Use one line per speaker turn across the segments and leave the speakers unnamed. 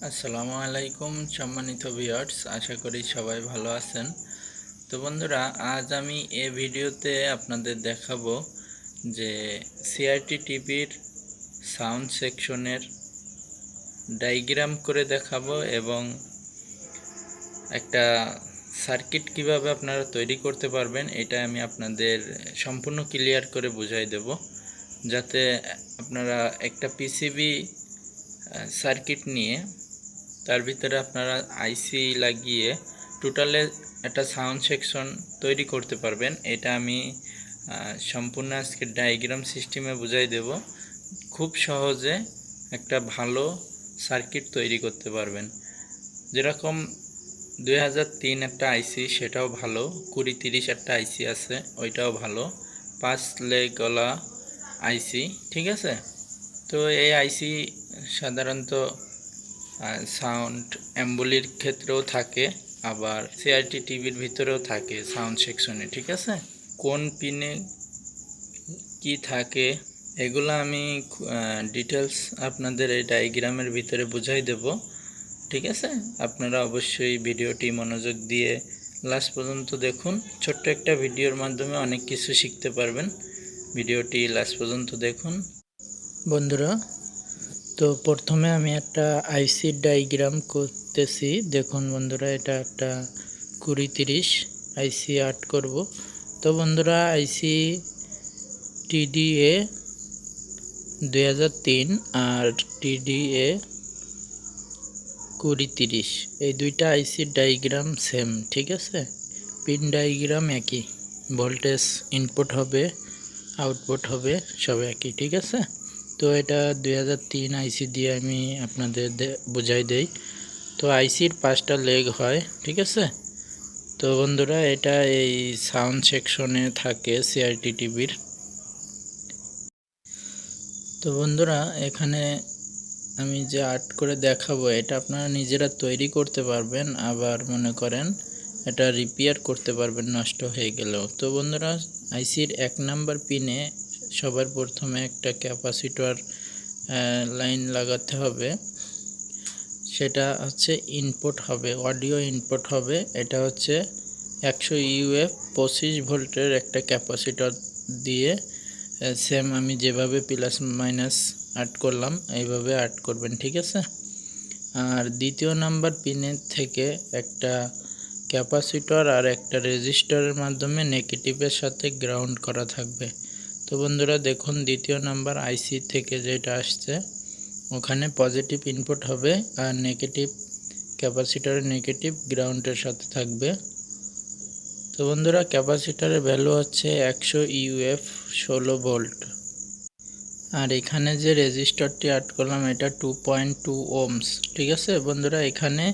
আসসালামু আলাইকুম সম্মানিত ভিউয়ার্স, আশা করি সবাই ভালো আছেন। তো বন্ধুরা, আজ আমি এই ভিডিওতে আপনাদের দেখাবো যে সিআরটি টিভির সাউন্ড সেকশনের ডায়াগ্রাম করে দেখাবো এবং একটা সার্কিট কিভাবে আপনারা তৈরি করতে পারবেন এটা আমি আপনাদের সম্পূর্ণ ক্লিয়ার করে বুঝাই দেব, যাতে আপনারা একটা পিসিবি সার্কিট নিয়ে তার ভিতরে আপনারা আইসি লাগিয়ে টোটালে একটা সাউন্ড সেকশন তৈরি করতে পারবেন। এটা আমি সম্পূর্ণ আজকে ডায়াগ্রাম সিস্টেমে বুঝাই দেব। খুব সহজে একটা ভালো সার্কিট তৈরি করতে পারবেন। যেরকম 2003 একটা আইসি, সেটাও ভালো। 2030 একটা আইসি আছে, ওইটাও ভালো। 5 লেগওয়ালা আইসি, ঠিক আছে। তো এই আইসি সাধারণত সাউন্ড অ্যাম্বুলির ক্ষেত্রেও থাকে, আবার সিআরটি টিভির ভিতরেও থাকে সাউন্ড সেকশনে, ঠিক আছে। কোন পিনে কি থাকে এগুলো আমি ডিটেলস আপনাদের এই ডায়াগ্রামের ভিতরে বুঝাই দেব, ঠিক আছে। আপনারা অবশ্যই ভিডিওটি মনোযোগ দিয়ে লাস্ট পর্যন্ত দেখুন। ছোট্ট একটা ভিডিওর মাধ্যমে অনেক কিছু শিখতে পারবেন। ভিডিওটি লাস্ট পর্যন্ত দেখুন বন্ধুরা। তো প্রথমে আমি একটা আইসি ডায়াগ্রাম করতেছি। দেখুন বন্ধুরা, এটা একটা 2030 আইসি আর্ট করব। তো বন্ধুরা, আইসি টিডিএ 2003 আর টিডিএ 2030, এই দুইটা আইসির ডায়াগ্রাম সেম, ঠিক আছে। পিন ডায়াগ্রাম একই, ভোল্টেজ ইনপুট হবে, আউটপুট হবে, সব একই, ঠিক আছে। তো এটা 2003 আইসি দিয়ে আমি আপনাদের বুঝাই দেই। তো আইসির 5টা লেগ হয়, ঠিক আছে। তো বন্ধুরা, এটা এই সাউন্ড সেকশনে থাকে সিআরটি টিভির। তো বন্ধুরা, এখানে আমি যে আর্ট করে দেখাবো এটা আপনারা নিজেরা তৈরি করতে পারবেন, আবার মনে করেন এটা রিপেয়ার করতে পারবেন নষ্ট হয়ে গেলেও। তো বন্ধুরা, আইসির 1 নাম্বার পিনে সবার প্রথমে একটা ক্যাপাসিটর লাইন লাগাতে হবে। সেটা হচ্ছে ইনপুট হবে, অডিও ইনপুট হবে। এটা হচ্ছে 100 ইউএফ 25 ভোল্টের একটা ক্যাপাসিটর দিয়ে সেম আমি যেভাবে প্লাস মাইনাস আর্ট করলাম এইভাবে আর্ট করবেন, ঠিক আছে। আর দ্বিতীয় নাম্বার পিনের থেকে একটা ক্যাপাসিটর আর একটা রেজিস্টরের মাধ্যমে নেগেটিভের সাথে গ্রাউন্ড করা থাকবে। তো বন্ধুরা দেখুন, দ্বিতীয় নাম্বার আইসি থেকে যেটা আসছে ওখানে পজিটিভ ইনপুট হবে আর নেগেটিভ ক্যাপাসিটরের নেগেটিভ গ্রাউন্ডের সাথে থাকবে। তো বন্ধুরা, ক্যাপাসিটরের ভ্যালু হচ্ছে 100 ইউএফ 16 ভোল্ট। আর এখানে যে রেজিস্টারটি আর্ট করলাম এটা 2.2 ওহমস, ঠিক আছে বন্ধুরা। এখানে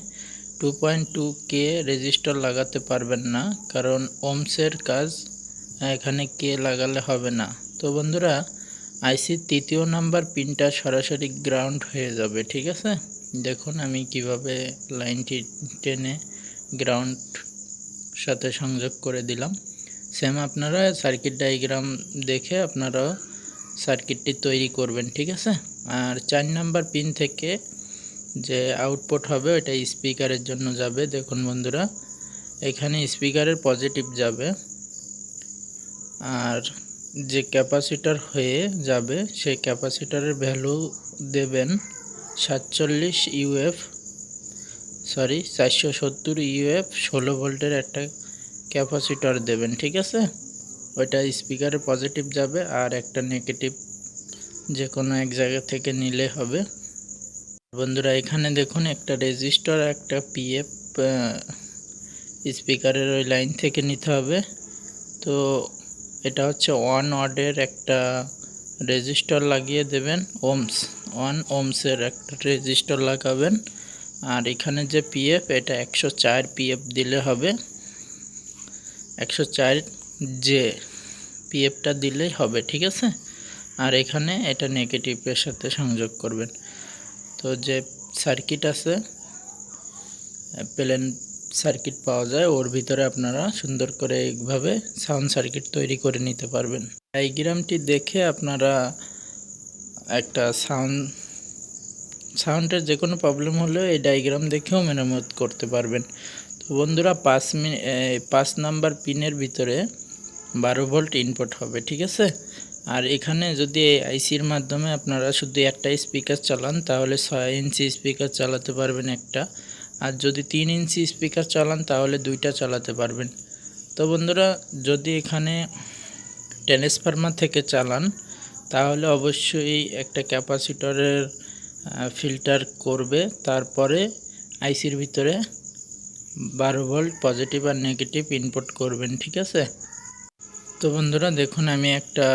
2.2 কে রেজিস্টার লাগাতে পারবেন না, কারণ ওহমসের কাজ এখানে কে লাগালে হবে না। তো বন্ধুরা, আইসির 3য় নাম্বার পিনটা সরাসরি গ্রাউন্ড হয়ে যাবে, ঠিক আছে। দেখুন আমি কিভাবে লাইনটি টেনে গ্রাউন্ড সাথে সংযোগ করে দিলাম। সেম আপনারা সার্কিট ডায়াগ্রাম দেখে আপনারা সার্কিটটি তৈরি করবেন, ঠিক আছে। আর 4 নাম্বার পিন থেকে যে আউটপুট হবে ওটা স্পিকারের জন্য যাবে। দেখুন বন্ধুরা, এখানে স্পিকারের পজিটিভ যাবে, আর যে ক্যাপাসিটর হয়ে যাবে সেই ক্যাপাসিটরের ভ্যালু দেবেন 470 ইউএফ 16 ভোল্টের একটা ক্যাপাসিটর দেবেন, ঠিক আছে। ওইটা স্পিকারে পজিটিভ যাবে আর একটা নেগেটিভ যে কোনো এক জায়গা থেকে নিলে হবে। বন্ধুরা, এখানে দেখুন একটা রেজিস্টার একটা পিএফ স্পিকারের ওই লাইন থেকে নিতে হবে। তো এটা হচ্ছে 1 ওয়াটের একটা রেজিস্টার লাগিয়ে দেবেন, 1 ওহমসের একটা রেজিস্টার লাগাবেন। আর এখানে যে পিএফ এটা 104 পিএফ দিলে হবে, 104 যে পিএফটা দিলেই হবে, ঠিক আছে। আর এখানে এটা নেগেটিভের সাথে সংযোগ করবেন। তো যে সার্কিট আছে, প্লেন সার্কিট পাওয়া যায়, ওর ভিতরে আপনারা সুন্দর করে এইভাবে সাউন্ড সার্কিট তৈরি করে নিতে পারবেন। ডায়াগ্রামটি দেখে আপনারা একটা সাউন্ড সাউন্ডের যে কোনো প্রবলেম হলেও এই ডায়াগ্রাম দেখেও মেরামত করতে পারবেন। তো বন্ধুরা 5 নাম্বার পিনের ভিতরে 12 ভোল্ট ইনপুট হবে, ঠিক আছে। আর এখানে যদি এই আইসির মাধ্যমে আপনারা শুধু একটা স্পিকার চালান তাহলে 6 ইঞ্চি স্পিকার চালাতে পারবেন একটা, আর যদি 3 ইঞ্চি স্পিকার চালান তাহলে দুইটা চালাতে পারবেন। তো বন্ধুরা যদি এখানে ট্রান্সফরমার থেকে চালান তাহলে অবশ্যই একটা ক্যাপাসিটরের ফিল্টার করবে, তারপরে আইসির ভিতরে 12 ভোল্ট পজিটিভ আর নেগেটিভ ইনপুট করবেন, ঠিক আছে। তো বন্ধুরা দেখুন আমি একটা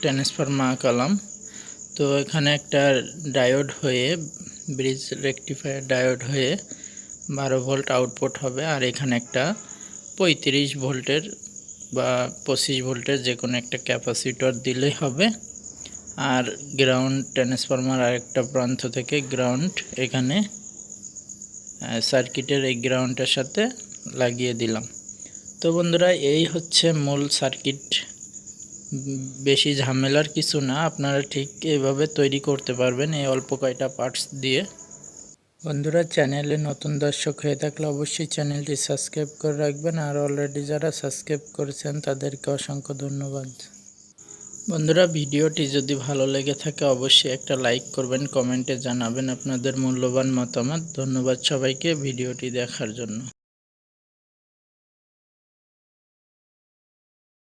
ট্রান্সফরমার আঁকালাম। তো এখানে একটা ডায়োড হয়ে ব্রিজ রেকটিফায়ার ডায়োড হয়ে 12 ভোল্ট আউটপুট হবে, আর এখানে একটা 35 ভোল্টের বা 25 ভোল্টের যে কোনো একটা ক্যাপাসিটর দিলেই হবে। আর গ্রাউন্ড ট্রান্সফরমার আরেকটা প্রান্ত থেকে গ্রাউন্ড এখানে সার্কিটের এই গ্রাউন্ডের সাথে লাগিয়ে দিলাম। তো বন্ধুরা এই হচ্ছে মূল সার্কিট, বেশি ঝামেলার কিছু না, আপনারা ঠিক এভাবে তৈরি করতে পারবেন এই অল্প কয়টা পার্টস দিয়ে। বন্ধুরা চ্যানেলে নতুন দর্শক হয়ে থাকলে অবশ্যই চ্যানেলটি সাবস্ক্রাইব করে রাখবেন, আর অলরেডি যারা সাবস্ক্রাইব করেছেন তাদেরকে অসংখ্য ধন্যবাদ। বন্ধুরা ভিডিওটি যদি ভালো লেগে থাকে অবশ্যই একটা লাইক করবেন, কমেন্টে জানাবেন আপনাদের মূল্যবান মতামত। ধন্যবাদ সবাইকে ভিডিওটি দেখার জন্য।